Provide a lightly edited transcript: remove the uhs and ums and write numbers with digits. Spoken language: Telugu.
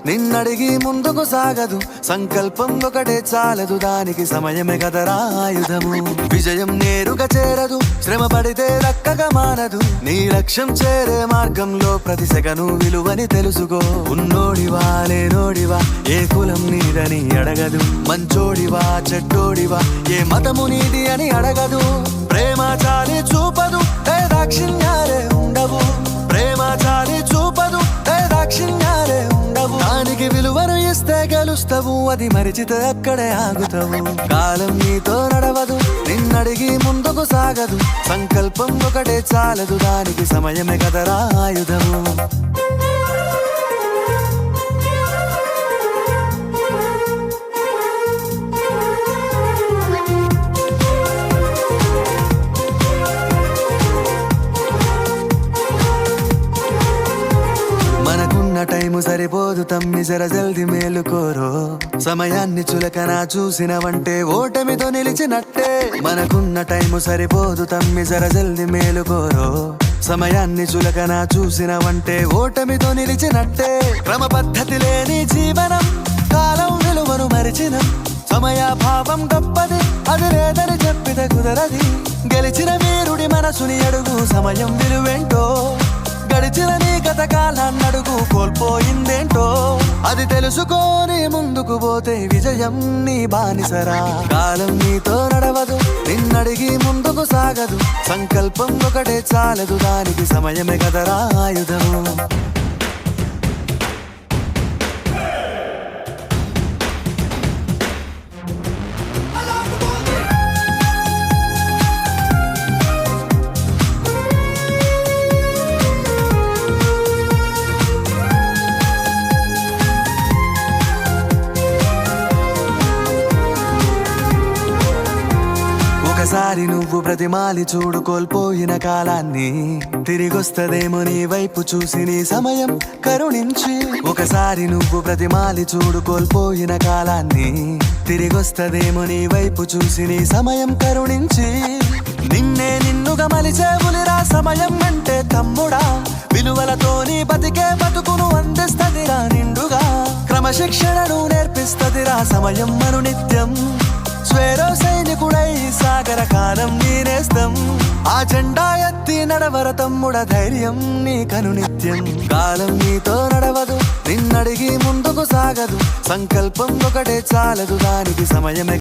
నిన్నడిగి ముందుకు సాగదు, సంకల్పం ఒకటే చాలదు, దానికి సమయమే కదరా ఆయుధము. విజయం నేరుగా చేరదు, శ్రమ పడితే దక్కగా మానదు. నీ లక్ష్యం చేరే మార్గంలో ప్రతి సెకను విలువని తెలుసుకో. ఉన్నోడివా లేనోడివా, ఏ కులం నీదని అడగదు. మంచోడివా చెడ్డోడివా, ఏ మతము నీది అని అడగదు. ప్రేమ చాలి చూపదు, దాక్షిణ్యాలే ఉండవు. ప్రేమ చాలి చూపదు, దాక్షిణ్యాలే ఉండవు. దానికి విలువను ఇస్తే గెలుస్తావు, అది మరిచితే అక్కడే ఆగుతావు. కాలం నీతో నడవదు, నిన్నడిగి ముందుకు సాగదు. సంకల్పం ఒకటే చాలదు, దానికి సమయమే కదరా ఆయుధము. మనకున్న టైము సరిపోదు తమ్మి, జర జల్ది మేలుకోరో. సమయాన్ని చులకన చూసినవంటే ఓటమితో నిలిచినట్టే. మనకున్న టైము సరిపోదు తమ్మి, జర జల్ది మేలుకోరో. సమయాన్ని చులకన చూసినవంటే ఓటమితో నిలిచినట్టే. క్రమ పద్ధతి లేని జీవనం, కాలం విలువను మరిచిన. సమయాభావం గొప్పది, అది లేదని చెప్పితే కుదరది. గెలిచిన వీరుడి మనసుని అడుగు, సమయం విలువేంటో. గడిచిన నీ గత కాలాన్నడుగు, కోల్పోయిందేంటో. అది తెలుసుకొని ముందుకు పోతే విజయం నీ బానిసరా. కాలం నీతో నడవదు, నిన్నడిగి ముందుకు సాగదు. సంకల్పం ఒకటే చాలదు, దానికి సమయమే కదరా ఆయుధము. ఒకసారి నువ్వు ప్రతిమాలి చూడు కోల్పోయిన కాలాన్ని, తిరిగొస్తదేమో నీ వైపు చూసి నీ సమయం కరుణించి. ఒకసారి నువ్వు ప్రతిమాలి చూడు కోల్పోయిన కాలాన్ని, తిరిగొస్తదేమో నీ వైపు చూసి నీ సమయం కరుణించి. నిన్నే నిన్నుగా మలిచేవులిరా సమయం అంటే తమ్ముడా. విలువలతో నీ బతికే బతుకును అందిస్తదిరా నిండుగా. క్రమశిక్షణను నేర్పిస్తదిరా సమయం మను నిత్యం. స్వేరో సైనికుడై సాగర కాలం నీనేస్తం. ఆ జెండా ఎత్తి నడవర తమ్ముడ, ధైర్యం నీ కను నిత్యం. కాలం నీతో నడవదు, నిన్నడిగి ముందుకు సాగదు. సంకల్పం ఒకటే చాలదు, దానికి సమయమే